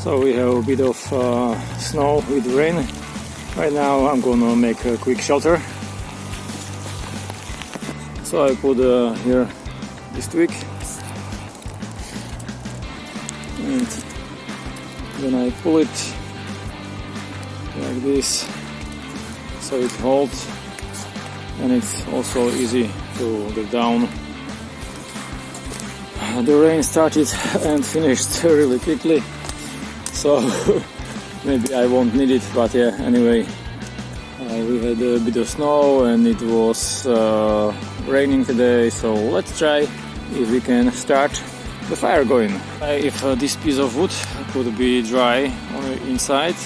So we have a bit of snow with rain. Right now I'm gonna make a quick shelter. So I put here this twig, and then I pull it like this so it holds, and it's also easy to get down. The rain started and finished really quickly, so maybe I won't need it, but yeah, anyway, we had a bit of snow and it was raining today, so let's try if we can start the fire going. If this piece of wood could be dry on the inside,